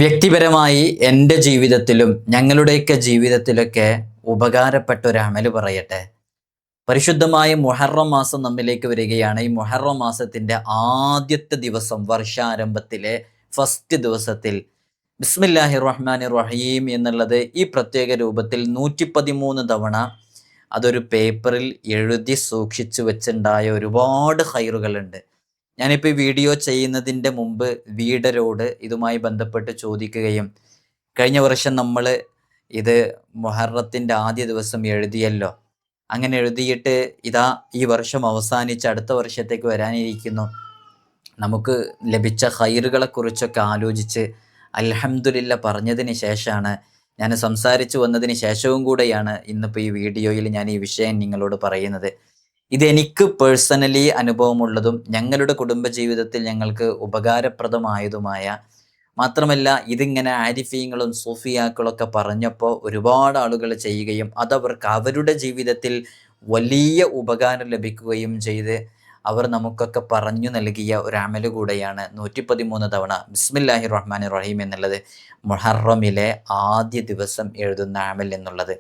വ്യക്തിപരമായി എൻ്റെ ജീവിതത്തിലും ഞങ്ങളുടെയൊക്കെ ജീവിതത്തിലൊക്കെ ഉപകാരപ്പെട്ട ഒരു അമല് പറയട്ടെ. പരിശുദ്ധമായ മുഹറം മാസം നമ്മിലേക്ക് വരികയാണ്. ഈ മുഹറം മാസത്തിൻ്റെ ആദ്യത്തെ ദിവസം, വർഷാരംഭത്തിലെ ഫസ്റ്റ് ദിവസത്തിൽ ബിസ്മില്ലാഹിർ റഹ്മാനിർ റഹീം എന്നുള്ളത് ഈ പ്രത്യേക രൂപത്തിൽ 113 തവണ അതൊരു പേപ്പറിൽ എഴുതി സൂക്ഷിച്ചു വെച്ചുണ്ടായ ഒരുപാട് ഹൈറുകളുണ്ട്. ഞാനിപ്പോൾ ഈ വീഡിയോ ചെയ്യുന്നതിൻ്റെ മുമ്പ് വീടരോട് ഇതുമായി ബന്ധപ്പെട്ട് ചോദിക്കുകയും കഴിഞ്ഞ വർഷം നമ്മൾ ഇത് മുഹറത്തിൻ്റെ ആദ്യ ദിവസം എഴുതിയല്ലോ, അങ്ങനെ എഴുതിയിട്ട് ഇതാ ഈ വർഷം അവസാനിച്ച് അടുത്ത വർഷത്തേക്ക് വരാനിരിക്കുന്നു, നമുക്ക് ലഭിച്ച ഹൈറുകളെക്കുറിച്ചൊക്കെ ആലോചിച്ച് അൽഹംദുലില്ല പറഞ്ഞതിന് ശേഷമാണ്, ഞാൻ സംസാരിച്ചു വന്നതിന് ശേഷവും കൂടെയാണ് ഇന്നിപ്പോൾ ഈ വീഡിയോയിൽ ഞാൻ ഈ വിഷയം നിങ്ങളോട് പറയുന്നത്. ഇതെനിക്ക് പേഴ്സണലി അനുഭവമുള്ളതും ഞങ്ങളുടെ കുടുംബജീവിതത്തിൽ ഞങ്ങൾക്ക് ഉപകാരപ്രദമായതുമായ, മാത്രമല്ല ഇതിങ്ങനെ ആരിഫീങ്ങളും സൂഫിയാക്കളൊക്കെ പറഞ്ഞപ്പോൾ ഒരുപാട് ആളുകൾ ചെയ്യുകയും അതവർക്ക് അവരുടെ ജീവിതത്തിൽ വലിയ ഉപകാരം ലഭിക്കുകയും ചെയ്ത് അവർ നമുക്കൊക്കെ പറഞ്ഞു നൽകിയ ഒരു അമല് കൂടെയാണ് 113 തവണ ബിസ്മില്ലാഹിർ റഹ്മാനിർ റഹീം എന്നുള്ളത്, മുഹറമിലെ ആദ്യ ദിവസം എഴുതുന്ന അമൽ എന്നുള്ളത്.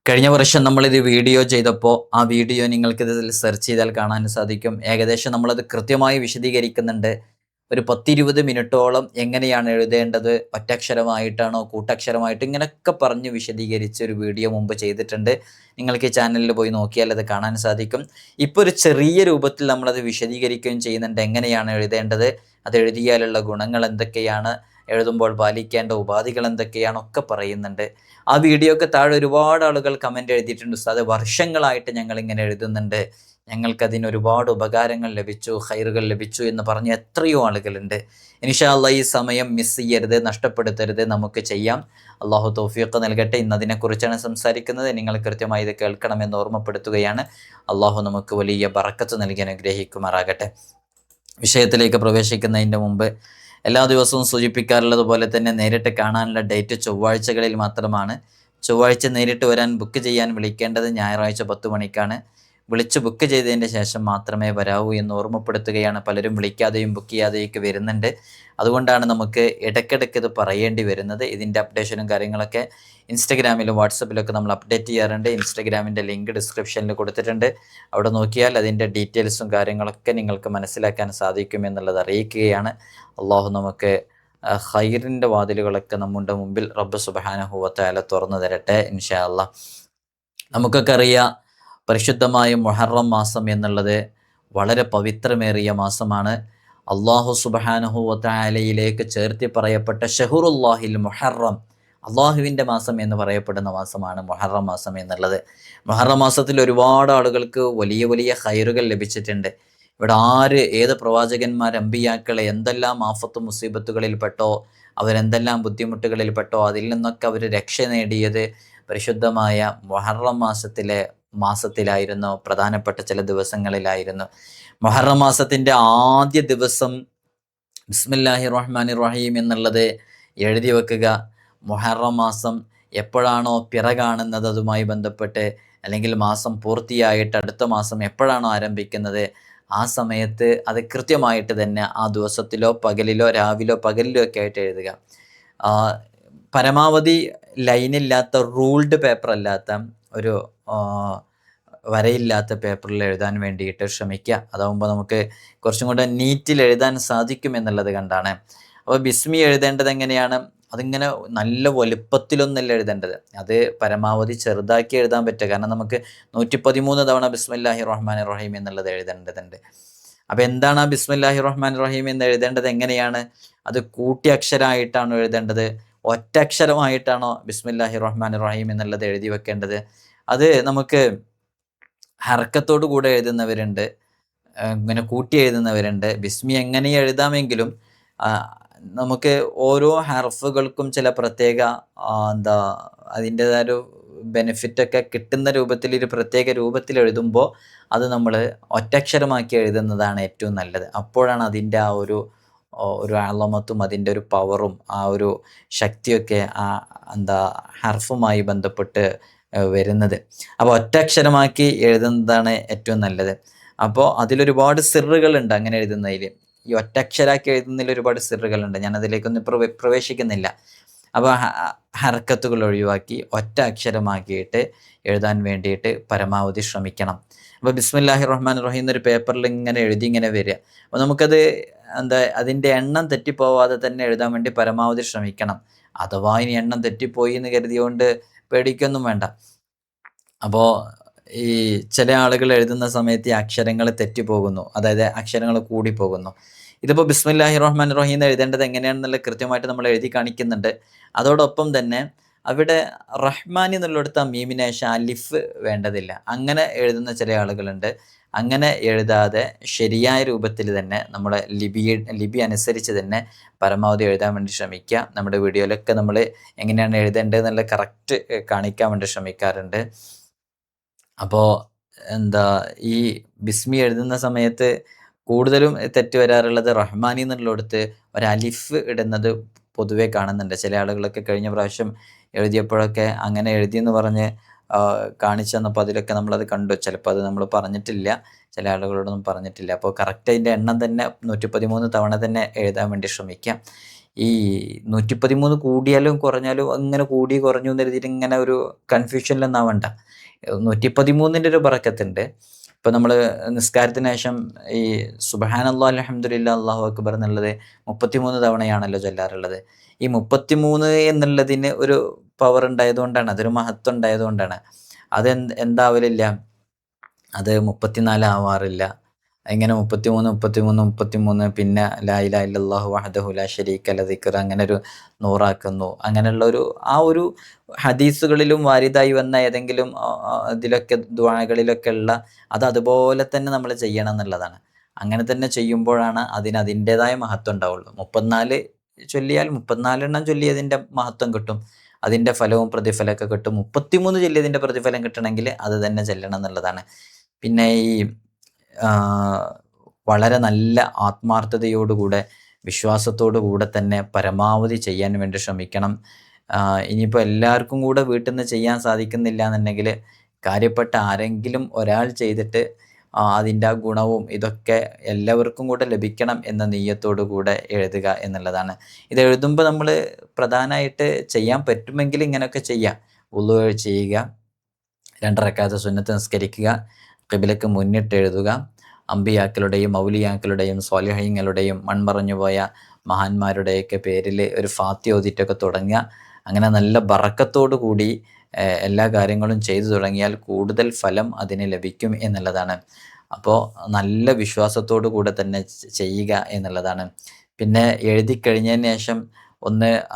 കഴിഞ്ഞ വർഷം നമ്മളിത് വീഡിയോ ചെയ്തപ്പോൾ ആ വീഡിയോ നിങ്ങൾക്കിതിൽ സെർച്ച് ചെയ്താൽ കാണാൻ സാധിക്കും. ഏകദേശം നമ്മളത് കൃത്യമായി വിശദീകരിക്കുന്നുണ്ട്. ഒരു 10-20 മിനിറ്റോളം എങ്ങനെയാണ് എഴുതേണ്ടത്, ഒറ്റക്ഷരമായിട്ടാണോ കൂട്ടക്ഷരമായിട്ട്, ഇങ്ങനെയൊക്കെ പറഞ്ഞ് വിശദീകരിച്ച് ഒരു വീഡിയോ മുമ്പ് ചെയ്തിട്ടുണ്ട്. നിങ്ങൾക്ക് ഈ ചാനലിൽ പോയി നോക്കിയാൽ അത് കാണാൻ സാധിക്കും. ഇപ്പോൾ ഒരു ചെറിയ രൂപത്തിൽ നമ്മളത് വിശദീകരിക്കുകയും ചെയ്യുന്നുണ്ട്. എങ്ങനെയാണ് എഴുതേണ്ടത്, അത് എഴുതിയാലുള്ള ഗുണങ്ങൾ എന്തൊക്കെയാണ്, എഴുതുമ്പോൾ പാലിക്കേണ്ട ഉപാധികൾ എന്തൊക്കെയാണൊക്കെ പറയുന്നുണ്ട്. ആ വീഡിയോക്ക് താഴെ ഒരുപാട് ആളുകൾ കമൻ്റ് എഴുതിയിട്ടുണ്ട്, ഉസ്താദ് വർഷങ്ങളായിട്ട് ഞങ്ങളിങ്ങനെ എഴുതുന്നുണ്ട്, ഞങ്ങൾക്കതിന് ഒരുപാട് ഉപകാരങ്ങൾ ലഭിച്ചു, ഖൈറുകൾ ലഭിച്ചു എന്ന് പറഞ്ഞ് എത്രയോ ആളുകളുണ്ട്. ഇൻഷാ അല്ലാഹ് ഈ സമയം മിസ് ചെയ്യരുത്, നഷ്ടപ്പെടുത്തരുത്, നമുക്ക് ചെയ്യാം. അള്ളാഹു തൗഫീഖ് നൽകട്ടെ. ഇന്നതിനെക്കുറിച്ചാണ് സംസാരിക്കുന്നത്. നിങ്ങൾ കൃത്യമായി ഇത് കേൾക്കണമെന്ന് ഓർമ്മപ്പെടുത്തുകയാണ്. അള്ളാഹു നമുക്ക് വലിയ ബറക്കത്ത് നൽകി അനുഗ്രഹിക്കുമാറാകട്ടെ. വിഷയത്തിലേക്ക് പ്രവേശിക്കുന്നതിൻ്റെ മുമ്പ് എല്ലാ ദിവസവും സൂചിപ്പിക്കാറുള്ളത് പോലെ തന്നെ നേരിട്ട് കാണാനുള്ള ഡേറ്റ് ചൊവ്വാഴ്ചകളിൽ മാത്രമാണ്. ചൊവ്വാഴ്ച നേരിട്ട് വരാൻ ബുക്ക് ചെയ്യാൻ വിളിക്കേണ്ടത് ഞായറാഴ്ച 10 മണിക്കാണ്. വിളിച്ച് ബുക്ക് ചെയ്തതിൻ്റെ ശേഷം മാത്രമേ വരാവൂ എന്ന് ഓർമ്മപ്പെടുത്തുകയാണ്. പലരും വിളിക്കാതെയും ബുക്ക് ചെയ്യാതെയൊക്കെ വരുന്നുണ്ട്. അതുകൊണ്ടാണ് നമുക്ക് ഇടയ്ക്കിടയ്ക്ക് ഇത് പറയേണ്ടി വരുന്നത്. ഇതിൻ്റെ അപ്ഡേഷനും കാര്യങ്ങളൊക്കെ ഇൻസ്റ്റഗ്രാമിലും വാട്സപ്പിലൊക്കെ നമ്മൾ അപ്ഡേറ്റ് ചെയ്യാറുണ്ട്. ഇൻസ്റ്റഗ്രാമിൻ്റെ ലിങ്ക് ഡിസ്ക്രിപ്ഷനിൽ കൊടുത്തിട്ടുണ്ട്. അവിടെ നോക്കിയാൽ അതിൻ്റെ ഡീറ്റെയിൽസും കാര്യങ്ങളൊക്കെ നിങ്ങൾക്ക് മനസ്സിലാക്കാൻ സാധിക്കുമെന്നുള്ളത് അറിയിക്കുകയാണ്. അള്ളാഹു നമുക്ക് ഖൈറിൻ്റെ വാതിലുകളൊക്കെ നമ്മുടെ മുമ്പിൽ റബ്ബ് സുബ്ഹാനഹു വ തആല തുറന്നു തരട്ടെ ഇൻഷാ അല്ലാഹ്. നമുക്കൊക്കെ അറിയാം, പരിശുദ്ധമായ മുഹറം മാസം എന്നുള്ളത് വളരെ പവിത്രമേറിയ മാസമാണ്. അള്ളാഹു സുബ്ഹാനഹു വ തആലയിലേക്ക് ചേർത്തി പറയപ്പെട്ട ഷഹറുല്ലാഹിൽ മുഹറം, അള്ളാഹുവിൻ്റെ മാസം എന്ന് പറയപ്പെടുന്ന മാസമാണ് മുഹറം മാസം എന്നുള്ളത്. മുഹറം മാസത്തിൽ ഒരുപാട് ആളുകൾക്ക് വലിയ വലിയ ഖൈറുകൾ ലഭിച്ചിട്ടുണ്ട്. ഇവിടെ ഏത് പ്രവാചകന്മാർ, അമ്പിയാക്കളെ എന്തെല്ലാം ആഫത്തും മുസീബത്തുകളിൽപ്പെട്ടോ, അവരെന്തെല്ലാം ബുദ്ധിമുട്ടുകളിൽപ്പെട്ടോ അതിൽ നിന്നൊക്കെ അവർ രക്ഷ നേടിയത് പരിശുദ്ധമായ മുഹറം മാസത്തിലായിരുന്നു, പ്രധാനപ്പെട്ട ചില ദിവസങ്ങളിലായിരുന്നു. മുഹറം മാസത്തിൻ്റെ ആദ്യ ദിവസം ബിസ്മില്ലാഹിർ റഹ്മാനിർ റഹീം എന്നുള്ളത് എഴുതി വെക്കുക. മുഹറം മാസം എപ്പോഴാണോ പിറ കാണുന്നത് അതുമായി ബന്ധപ്പെട്ട്, അല്ലെങ്കിൽ മാസം പൂർത്തിയായിട്ട് അടുത്ത മാസം എപ്പോഴാണോ ആരംഭിക്കുന്നത് ആ സമയത്ത് അത് കൃത്യമായിട്ട് തന്നെ ആ ദിവസത്തിലോ പകലിലോ പകലിലോ ഒക്കെ ആയിട്ട് എഴുതുക. പരമാവധി ലൈനില്ലാത്ത, റൂൾഡ് പേപ്പർ അല്ലാത്ത, ഒരു വരയില്ലാത്ത പേപ്പറിൽ എഴുതാൻ വേണ്ടിയിട്ട് ശ്രമിക്കുക. അതാവുമ്പോൾ നമുക്ക് കുറച്ചും കൂടെ നീറ്റിൽ എഴുതാൻ സാധിക്കും എന്നുള്ളത് കണ്ടാണ്. അപ്പോൾ ബിസ്മി എഴുതേണ്ടത് എങ്ങനെയാണ്, അതിങ്ങനെ നല്ല വലുപ്പത്തിലൊന്നല്ല എഴുതേണ്ടത്, അത് പരമാവധി ചെറുതാക്കി എഴുതാൻ പറ്റുക. കാരണം നമുക്ക് 113 തവണ ബിസ്മില്ലാഹിർ റഹ്മാനിർ റഹീം എന്നുള്ളത് എഴുതേണ്ടതുണ്ട്. അപ്പോൾ എന്താണ് ആ ബിസ്മില്ലാഹിർ റഹ്മാനിർ റഹീം എന്ന് എഴുതേണ്ടത് എങ്ങനെയാണ്, അത് കൂട്ടി അക്ഷരമായിട്ടാണോ എഴുതേണ്ടത്, ഒറ്റ അക്ഷരമായിട്ടാണോ ബിസ്മില്ലാഹിർ റഹ്മാനിർ റഹീം എന്നുള്ളത് എഴുതി വെക്കേണ്ടത്? അത് നമുക്ക് ഹർക്കത്തോടു കൂടെ എഴുതുന്നവരുണ്ട്, ഇങ്ങനെ കൂട്ടി എഴുതുന്നവരുണ്ട്. ബിസ്മി എങ്ങനെ എഴുതാമെങ്കിലും നമുക്ക് ഓരോ ഹർഫുകൾക്കും ചില പ്രത്യേക അതിൻ്റെതായൊരു ബെനിഫിറ്റൊക്കെ കിട്ടുന്ന രൂപത്തിൽ, ഒരു പ്രത്യേക രൂപത്തിൽ എഴുതുമ്പോൾ അത് നമ്മൾ ഒറ്റക്ഷരമാക്കി എഴുതുന്നതാണ് ഏറ്റവും നല്ലത്. അപ്പോഴാണ് അതിൻ്റെ ആ ഒരു അളമത്തും അതിൻ്റെ ഒരു പവറും ആ ഒരു ശക്തിയൊക്കെ ഹർഫുമായി ബന്ധപ്പെട്ട് വരുന്നത്. അപ്പോൾ ഒറ്റക്ഷരമാക്കി എഴുതുന്നതാണ് ഏറ്റവും നല്ലത്. അപ്പോൾ അതിലൊരുപാട് സിറുകളുണ്ട് അങ്ങനെ എഴുതുന്നതിൽ. ഈ ഒറ്റക്ഷരാക്കി എഴുതുന്നതിൽ ഒരുപാട് സിറുകളുണ്ട്. ഞാൻ അതിലേക്കൊന്നും പ്രവേശിക്കുന്നില്ല. അപ്പോൾ ഹർക്കത്തുകൾ ഒഴിവാക്കി ഒറ്റ അക്ഷരമാക്കിയിട്ട് എഴുതാൻ വേണ്ടിയിട്ട് പരമാവധി ശ്രമിക്കണം. അപ്പോൾ ബിസ്മില്ലാഹിർ റഹ്മാനിർ റഹീം എന്നൊരു പേപ്പറിൽ ഇങ്ങനെ എഴുതി ഇങ്ങനെ വരിക. അപ്പോൾ നമുക്കത് അതിൻ്റെ എണ്ണം തെറ്റിപ്പോവാതെ തന്നെ എഴുതാൻ വേണ്ടി പരമാവധി ശ്രമിക്കണം. അഥവാ ഇനി എണ്ണം തെറ്റിപ്പോയി എന്ന് കരുതിയോണ്ട് പേടിക്കൊന്നും വേണ്ട. അപ്പോൾ ഈ ചില ആളുകൾ എഴുതുന്ന സമയത്ത് ഈ അക്ഷരങ്ങൾ തെറ്റിപ്പോകുന്നു, അതായത് അക്ഷരങ്ങൾ കൂടിപ്പോകുന്നു. ഇതിപ്പോൾ ബിസ്മില്ലാഹിർ റഹ്മാനിർ റഹീം എന്ന് എഴുതേണ്ടത് എങ്ങനെയാണെന്നുള്ള കൃത്യമായിട്ട് നമ്മൾ എഴുതി കാണിക്കുന്നുണ്ട്. അതോടൊപ്പം തന്നെ അവിടെ റഹ്മാൻ എന്നുള്ളിടത്ത് ആ മീമിന് ശേഷം അലിഫ് വേണ്ടതില്ല. അങ്ങനെ എഴുതുന്ന ചില ആളുകളുണ്ട്. അങ്ങനെ എഴുതാതെ ശരിയായ രൂപത്തിൽ തന്നെ നമ്മുടെ ലിപി അനുസരിച്ച് തന്നെ പരമാവധി എഴുതാൻ വേണ്ടി ശ്രമിക്കുക. നമ്മുടെ വീഡിയോയിലൊക്കെ നമ്മൾ എങ്ങനെയാണ് എഴുതേണ്ടത് എന്നുള്ള കറക്റ്റ് കാണിക്കാൻ വേണ്ടി ശ്രമിക്കാറുണ്ട്. അപ്പോൾ ഈ ബിസ്മി എഴുതുന്ന സമയത്ത് കൂടുതലും തെറ്റ് വരാറുള്ളത് റഹ്മാനി എന്നുള്ളിടത്ത് ഒരു അലിഫ് ഇടുന്നത് പൊതുവെ കാണുന്നുണ്ട്. ചില ആളുകളൊക്കെ കഴിഞ്ഞ പ്രാവശ്യം എഴുതിയപ്പോഴൊക്കെ അങ്ങനെ എഴുതിയെന്ന് പറഞ്ഞ് കാണിച്ചു തന്നപ്പോൾ അതിലൊക്കെ നമ്മളത് കണ്ടു. ചിലപ്പോൾ അത് നമ്മൾ പറഞ്ഞിട്ടില്ല, ചില ആളുകളോടൊന്നും പറഞ്ഞിട്ടില്ല. അപ്പോൾ കറക്റ്റ് അതിൻ്റെ എണ്ണം തന്നെ 113 തവണ തന്നെ എഴുതാൻ വേണ്ടി ശ്രമിക്കാം. ഈ 113 കൂടിയാലും കുറഞ്ഞാലും അങ്ങനെ കൂടി കുറഞ്ഞു എന്ന് കരുതിയിട്ട് ഇങ്ങനെ ഒരു കൺഫ്യൂഷനിലൊന്നും ആവണ്ട. 113ൻ്റെ ഒരു ബറക്കത്തുണ്ട്. ഇപ്പോൾ നമ്മൾ നിസ്കാരത്തിന് ശേഷം ഈ സുബ്ഹാനല്ലാഹ് അൽഹംദുലില്ലാഹ് അല്ലാഹു അക്ബർ എന്നുള്ളത് 33 തവണയാണല്ലോ ചൊല്ലാറുള്ളത്. ഈ 33 എന്നുള്ളതിന് ഒരു പവർ ഉണ്ടായതുകൊണ്ടാണ്, അതൊരു മഹത്വം ഉണ്ടായതുകൊണ്ടാണ്. അത് എന്താവലില്ല, അത് 34 ആവാറില്ല. ഇങ്ങനെ 33 പിന്നെ ലാ ഇലാഹ ഇല്ലല്ലാഹു വഹ്ദഹു ലാ ശരീക ലഹു ദിക്ർ അങ്ങനെ ഒരു 100 ആക്കുന്നു. അങ്ങനെയുള്ള ഒരു ഹദീസുകളിലും വാരിദായി വന്ന ഏതെങ്കിലും ഇതിലൊക്കെ ദുആകളിലൊക്കെ ഉള്ള അത് അതുപോലെ തന്നെ നമ്മൾ ചെയ്യണം എന്നുള്ളതാണ്. അങ്ങനെ തന്നെ ചെയ്യുമ്പോഴാണ് അതിന് അതിൻ്റെതായ മഹത്വം ഉണ്ടാവുള്ളൂ. 34 ചൊല്ലിയാൽ 34 എണ്ണം ചൊല്ലിയതിൻ്റെ മഹത്വം കിട്ടും, അതിൻ്റെ ഫലവും പ്രതിഫലമൊക്കെ കിട്ടും. 33 ചൊല്ലിയതിൻ്റെ പ്രതിഫലം കിട്ടണമെങ്കിൽ അത് തന്നെ ചെല്ലണം എന്നുള്ളതാണ്. പിന്നെ ഈ വളരെ നല്ല ആത്മാർത്ഥതയോടുകൂടെ വിശ്വാസത്തോടു കൂടെ തന്നെ പരമാവധി ചെയ്യാൻ വേണ്ടി ശ്രമിക്കണം. ഇനിയിപ്പോൾ എല്ലാവർക്കും കൂടെ വീട്ടിൽ നിന്ന് ചെയ്യാൻ സാധിക്കുന്നില്ല എന്നുണ്ടെങ്കിൽ കാര്യപ്പെട്ട ആരെങ്കിലും ഒരാൾ ചെയ്തിട്ട് അതിൻ്റെ ആ ഗുണവും ഇതൊക്കെ എല്ലാവർക്കും കൂടെ ലഭിക്കണം എന്ന നീയത്തോടു കൂടെ എഴുതുക എന്നുള്ളതാണ്. ഇത് എഴുതുമ്പോൾ നമ്മൾ പ്രധാനമായിട്ട് ചെയ്യാൻ പറ്റുമെങ്കിൽ ഇങ്ങനെയൊക്കെ ചെയ്യാം. വുളു ചെയ്യുക, 2 റക്അത്ത് സുന്നത്ത് നിസ്കരിക്കുക, ഖിബ്ലക്ക് മുന്നിട്ട് എഴുതുക, അമ്പിയാക്കളുടെയും ഔലിയാക്കളുടെയും സ്വാലിഹീങ്ങളുടെയും മൺമറഞ്ഞുപോയ മഹാന്മാരുടെയൊക്കെ പേരിൽ ഒരു ഫാത്തിഹ ഓതിയിട്ടൊക്കെ തുടങ്ങുക. അങ്ങനെ നല്ല ബറക്കത്തോടു കൂടി എല്ലാ കാര്യങ്ങളും ചെയ്തു തുടങ്ങിയാൽ കൂടുതൽ ഫലം അതിന് ലഭിക്കും എന്നുള്ളതാണ്. അപ്പോൾ നല്ല വിശ്വാസത്തോടു കൂടെ തന്നെ ചെയ്യുക എന്നുള്ളതാണ്. പിന്നെ എഴുതി കഴിഞ്ഞതിന് ശേഷം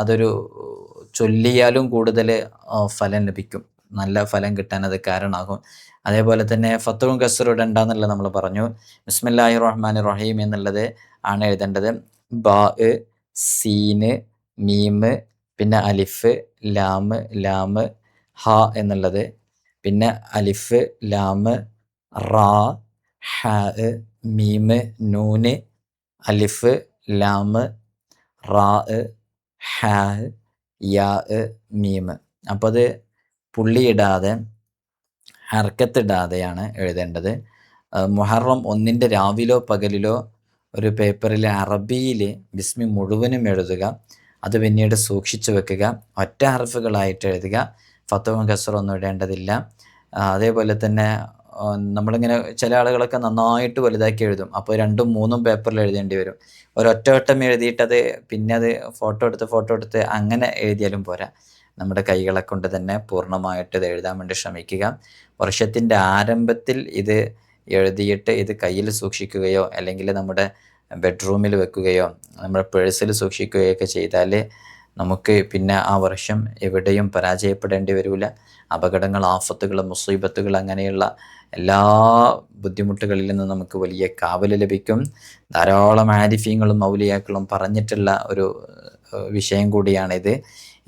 അതൊരു ചൊല്ലിയാലും കൂടുതൽ ഫലം ലഭിക്കും, നല്ല ഫലം കിട്ടാൻ അത് കാരണമാകും. അതേപോലെ തന്നെ ഫത്തുഹും കസ്റും ഇടണ്ടെന്നുള്ളത് നമ്മൾ പറഞ്ഞു. ബിസ്മില്ലാഹിർ റഹ്മാനിർ റഹീം എന്നുള്ളത് ആണ് എഴുതേണ്ടത്. ബാ, സീന്, മീമ്, പിന്നെ അലിഫ്, ലാമ്, ഹ എന്നുള്ളത്, പിന്നെ അലിഫ്, ലാമ്, റാ, ഹ, മീമ്, നൂന്, അലിഫ്, ലാമ്, റാ, ഹ, യാ, മീമ്. അപ്പോൾ അത് പുള്ളിയിടാതെ ഹർക്കത്തിടാതെയാണ് എഴുതേണ്ടത്. മുഹറം 1 രാവിലോ പകലിലോ ഒരു പേപ്പറിൽ അറബിയിൽ ബിസ്മി മുഴുവനും എഴുതുക. അത് പിന്നീട് സൂക്ഷിച്ചു വെക്കുക. ഒറ്റ ഹർഫുകളായിട്ട് എഴുതുക. ഫത്തുഹും കസ്റൊന്നും ഇടേണ്ടതില്ല. അതേപോലെ തന്നെ നമ്മളിങ്ങനെ ചില ആളുകളൊക്കെ നന്നായിട്ട് വലുതാക്കി എഴുതും. അപ്പോൾ 2ഉം 3ഉം പേപ്പറിൽ എഴുതേണ്ടി വരും. ഒരൊറ്റ വട്ടം എഴുതിയിട്ടത് പിന്നെ അത് ഫോട്ടോ എടുത്ത് അങ്ങനെ എഴുതിയാലും പോരാ. നമ്മുടെ കൈകളെ കൊണ്ട് തന്നെ പൂർണ്ണമായിട്ട് ഇത് എഴുതാൻ വേണ്ടി ശ്രമിക്കുക. വർഷത്തിൻ്റെ ആരംഭത്തിൽ ഇത് എഴുതിയിട്ട് ഇത് കയ്യിൽ സൂക്ഷിക്കുകയോ അല്ലെങ്കിൽ നമ്മുടെ ബെഡ്റൂമിൽ വെക്കുകയോ നമ്മുടെ പേഴ്സിൽ സൂക്ഷിക്കുകയോ ഒക്കെ ചെയ്താൽ നമുക്ക് പിന്നെ ആ വർഷം എവിടെയും പരാജയപ്പെടേണ്ടി വരില്ല. അപകടങ്ങൾ, ആഫത്തുകൾ, മുസീബത്തുകൾ അങ്ങനെയുള്ള എല്ലാ ബുദ്ധിമുട്ടുകളിൽ നിന്നും നമുക്ക് വലിയ കാവൽ ലഭിക്കും. ധാരാളം ആരിഫീങ്ങളും ഔലിയാക്കളും പറഞ്ഞിട്ടുള്ള ഒരു വിഷയം കൂടിയാണിത്.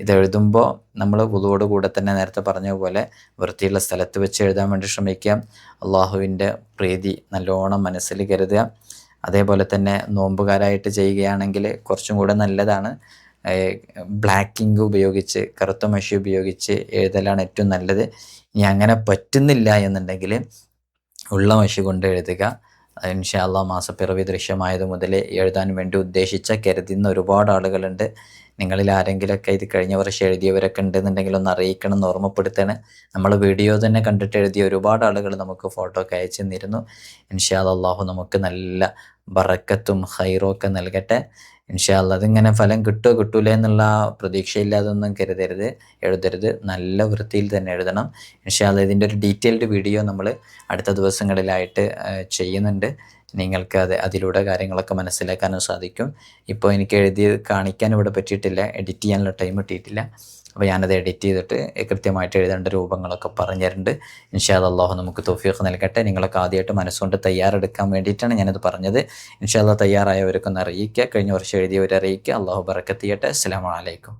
ഇതെഴുതുമ്പോൾ നമ്മൾ വുളുവോട് കൂടെ തന്നെ നേരത്തെ പറഞ്ഞ പോലെ വൃത്തിയുള്ള സ്ഥലത്ത് വെച്ച് എഴുതാൻ വേണ്ടി ശ്രമിക്കാം. അള്ളാഹുവിൻ്റെ പ്രീതി നല്ലോണം മനസ്സിൽ കരുതുക. അതേപോലെ തന്നെ നോമ്പുകാരായിട്ട് ചെയ്യുകയാണെങ്കിൽ കുറച്ചും കൂടെ നല്ലതാണ്. ബ്ലാക്ക് ഇങ്ക് ഉപയോഗിച്ച്, കറുത്ത മഷി ഉപയോഗിച്ച് എഴുതലാണ് ഏറ്റവും നല്ലത്. ഇനി അങ്ങനെ പറ്റുന്നില്ല എന്നുണ്ടെങ്കിൽ ഉള്ള മഷി കൊണ്ട് എഴുതുക. ഇൻഷാ അള്ളാഹ് മാസപ്പിറവി ദൃശ്യമായത് മുതൽ എഴുതാൻ വേണ്ടി കരുതുന്ന ഒരുപാട് ആളുകളുണ്ട്. നിങ്ങളിൽ ആരെങ്കിലുമൊക്കെ ഇത് കഴിഞ്ഞ വർഷം എഴുതിയവരൊക്കെ ഉണ്ടെന്നുണ്ടെങ്കിൽ ഒന്ന് അറിയിക്കണം എന്ന് ഓർമ്മപ്പെടുത്തണം. നമ്മൾ വീഡിയോ തന്നെ കണ്ടിട്ട് എഴുതിയ ഒരുപാട് ആളുകൾ നമുക്ക് ഫോട്ടോ ഒക്കെ അയച്ചു തന്നിരുന്നു. ഇൻഷാ അള്ളാഹു നമുക്ക് നല്ല ബറക്കത്തും ഖൈറും ഒക്കെ നൽകട്ടെ. ഇൻഷാ അള്ളാഹ് അതിങ്ങനെ ഫലം കിട്ടുമോ കിട്ടൂല എന്നുള്ള പ്രതീക്ഷയില്ലാതൊന്നും എഴുതരുത്. നല്ല വൃത്തിയിൽ തന്നെ എഴുതണം. ഇൻഷാ അള്ളാഹ് ഇതിൻ്റെ ഒരു ഡീറ്റെയിൽഡ് വീഡിയോ നമ്മൾ അടുത്ത ദിവസങ്ങളിലായിട്ട് ചെയ്യുന്നുണ്ട്. നിങ്ങൾക്ക് അതിലൂടെ കാര്യങ്ങളൊക്കെ മനസ്സിലാക്കാനും സാധിക്കും. ഇപ്പോൾ എനിക്ക് എഴുതി കാണിക്കാൻ ഇവിടെ പറ്റിയിട്ടില്ല, എഡിറ്റ് ചെയ്യാനുള്ള ടൈം കിട്ടിയിട്ടില്ല. അപ്പോൾ ഞാനത് എഡിറ്റ് ചെയ്തിട്ട് കൃത്യമായിട്ട് എഴുതേണ്ട രൂപങ്ങളൊക്കെ പറഞ്ഞു തരുന്നുണ്ട്. ഇൻഷാ അല്ലാഹ് നമുക്ക് തൗഫീഖ് നൽകട്ടെ. നിങ്ങളൊക്കെ ആദ്യമായിട്ട് മനസ്സുകൊണ്ട് തയ്യാറെടുക്കാൻ വേണ്ടിയിട്ടാണ് ഞാനത് പറഞ്ഞത്. ഇൻഷാ അല്ലാഹ് തയ്യാറായവർക്കൊന്ന് അറിയിക്കുക, കഴിഞ്ഞ വർഷം എഴുതിയവരെ അറിയിക്കുക. അള്ളാഹു ബറക്കത്ത് ചെയ്യട്ടെ. അസ്സലാമു അലൈക്കും.